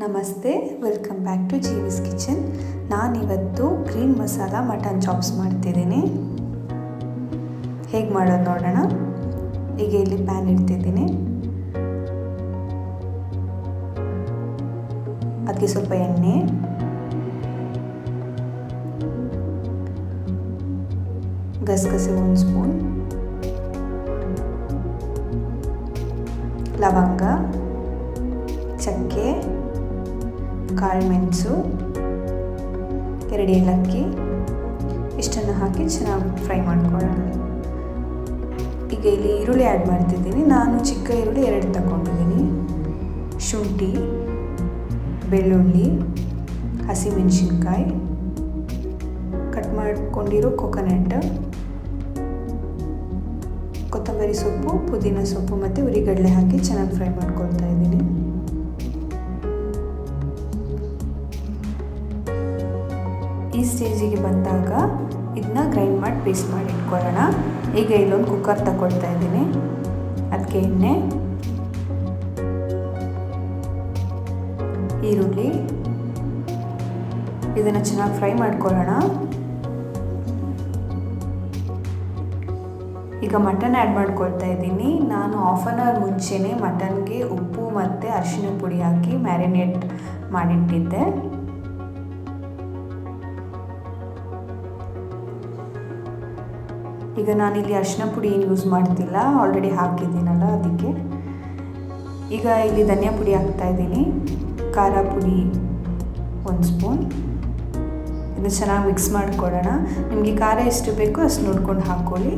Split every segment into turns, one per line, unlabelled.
ನಮಸ್ತೆ, welcome back to ಜೀವಿಸ್ kitchen. ನಾನಿವತ್ತು green masala mutton chops ಮಾಡ್ತಿದ್ದೀನಿ. ಹೇಗೆ ಮಾಡೋದು ನೋಡೋಣ. ಈಗ ಇಲ್ಲಿ ಪ್ಯಾನ್ ಇಡ್ತಿದ್ದೀನಿ. ಅದಕ್ಕೆ ಸ್ವಲ್ಪ ಎಣ್ಣೆ, ಗಸಗಸೆ 1 ಸ್ಪೂನ್, ಲವಂಗ, ಚಕ್ಕೆ, ಕಾಳುಮೆಣಸು, 2 ಏಲಕ್ಕಿ ಇಷ್ಟನ್ನು ಹಾಕಿ ಚೆನ್ನಾಗಿ ಫ್ರೈ ಮಾಡ್ಕೊಳ್ಳೋಣ. ಈಗ ಇಲ್ಲಿ ಈರುಳ್ಳಿ ಆ್ಯಡ್ ಮಾಡ್ತಿದ್ದೀನಿ. ನಾನು ಚಿಕ್ಕ ಈರುಳ್ಳಿ 2 ತಗೊಂಡಿದ್ದೀನಿ. ಶುಂಠಿ, ಬೆಳ್ಳುಳ್ಳಿ, ಹಸಿಮೆಣಸಿನ್ಕಾಯಿ, ಕಟ್ ಮಾಡ್ಕೊಂಡಿರೋ ಕೊಕೊನಟ್, ಕೊತ್ತಂಬರಿ ಸೊಪ್ಪು, ಪುದೀನ ಸೊಪ್ಪು ಮತ್ತು ಉರಿಗಡಲೆ ಹಾಕಿ ಚೆನ್ನಾಗಿ ಫ್ರೈ ಮಾಡ್ಕೊಳ್ತಾ ಇದ್ದೀನಿ. ಈ ಸ್ಟೇಜಿಗೆ ಬಂದಾಗ ಇದನ್ನ ಗ್ರೈಂಡ್ ಮಾಡಿ ಪೇಸ್ಟ್ ಮಾಡಿ ಇಟ್ಕೊಳ್ಳೋಣ. ಈಗ ಇಲ್ಲೊಂದು ಕುಕ್ಕರ್ ತಗೊಳ್ತಾ ಇದ್ದೀನಿ. ಅದಕ್ಕೆ ಎಣ್ಣೆ, ಈರುಳ್ಳಿ ಇದನ್ನು ಚೆನ್ನಾಗಿ ಫ್ರೈ ಮಾಡ್ಕೊಳ್ಳೋಣ. ಈಗ ಮಟನ್ ಆ್ಯಡ್ ಮಾಡ್ಕೊಳ್ತಾ ಇದ್ದೀನಿ. ನಾನು 1/2 ಅವರ್ ಮುಂಚೆನೇ ಮಟನ್ಗೆ ಉಪ್ಪು ಮತ್ತು ಅರಿಶಿನ ಪುಡಿ ಹಾಕಿ ಮ್ಯಾರಿನೇಟ್ ಮಾಡಿಟ್ಟಿದ್ದೆ. ಈಗ ನಾನಿಲ್ಲಿ ಅರಿಶಿನ ಪುಡಿ ಏನು ಯೂಸ್ ಮಾಡ್ತಿಲ್ಲ, ಆಲ್ರೆಡಿ ಹಾಕಿದ್ದೀನಲ್ಲ ಅದಕ್ಕೆ. ಈಗ ಇಲ್ಲಿ ಧನಿಯಾ ಪುಡಿ ಹಾಕ್ತಾಯಿದ್ದೀನಿ, ಖಾರ ಪುಡಿ 1 ಸ್ಪೂನ್. ಇದನ್ನು ಚೆನ್ನಾಗಿ ಮಿಕ್ಸ್ ಮಾಡ್ಕೊಳ್ಳೋಣ. ನಿಮಗೆ ಖಾರ ಎಷ್ಟು ಬೇಕೋ ಅಷ್ಟು ನೋಡ್ಕೊಂಡು ಹಾಕ್ಕೊಳ್ಳಿ.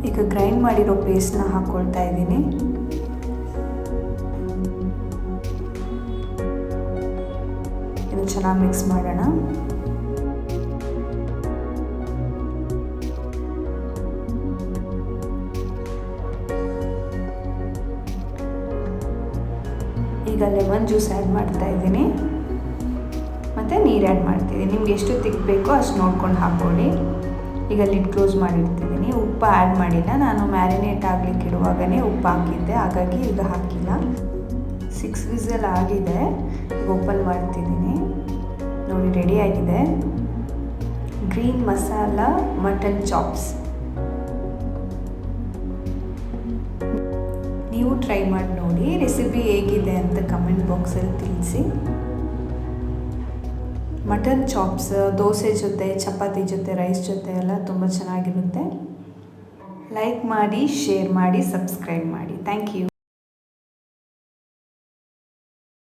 ಈಗ ಗ್ರೈಂಡ್ ಮಾಡಿರೋ ಪೇಸ್ಟ್ನ ಹಾಕ್ಕೊಳ್ತಾ ಇದ್ದೀನಿ. ಇದನ್ನು ಚೆನ್ನಾಗಿ ಮಿಕ್ಸ್ ಮಾಡೋಣ. ಈಗ ಲೆಮನ್ ಜ್ಯೂಸ್ ಆ್ಯಡ್ ಮಾಡ್ತಾ ಇದ್ದೀನಿ ಮತ್ತು ನೀರು ಆ್ಯಡ್ ಮಾಡ್ತಿದ್ದೀನಿ. ನಿಮ್ಗೆ ಎಷ್ಟು ತಿಕ್ಕಬೇಕೋ ಅಷ್ಟು ನೋಡ್ಕೊಂಡು ಹಾಕ್ಕೊಳ್ಳಿ. ಈಗ ಲಿಡ್ ಕ್ಲೋಸ್ ಮಾಡಿರ್ತಿದ್ದೀನಿ. ಉಪ್ಪು ಆ್ಯಡ್ ಮಾಡಿಲ್ಲ, ನಾನು ಮ್ಯಾರಿನೇಟ್ ಆಗಲಿಕ್ಕೆ ಇಡುವಾಗಲೇ ಉಪ್ಪು ಹಾಕಿದ್ದೆ, ಹಾಗಾಗಿ ಈಗ ಹಾಕಿಲ್ಲ. 6 ವಿಸಲ್ ಆಗಿದೆ. ಈಗ ಓಪನ್ ಮಾಡ್ತಿದ್ದೀನಿ. ನೋಡಿ, ರೆಡಿ ಆಗಿದೆ ಗ್ರೀನ್ ಮಸಾಲ ಮಟನ್ ಚಾಪ್ಸ್. ನೀವು ಟ್ರೈ ಮಾಡಿ ನೋಡಿ. ರೆಸಿಪಿ ಹೇಗಿದೆ ಅಂತ ಕಮೆಂಟ್ ಬಾಕ್ಸಲ್ಲಿ ತಿಳಿಸಿ. ಮಟನ್ ಚಾಪ್ಸ್ ದೋಸೆ ಜೊತೆ, ಚಪಾತಿ ಜೊತೆ, ರೈಸ್ ಜೊತೆ ಎಲ್ಲ ತುಂಬ ಚೆನ್ನಾಗಿರುತ್ತೆ. ಲೈಕ್ ಮಾಡಿ, ಶೇರ್ ಮಾಡಿ, ಸಬ್ಸ್ಕ್ರೈಬ್ ಮಾಡಿ. Thank you.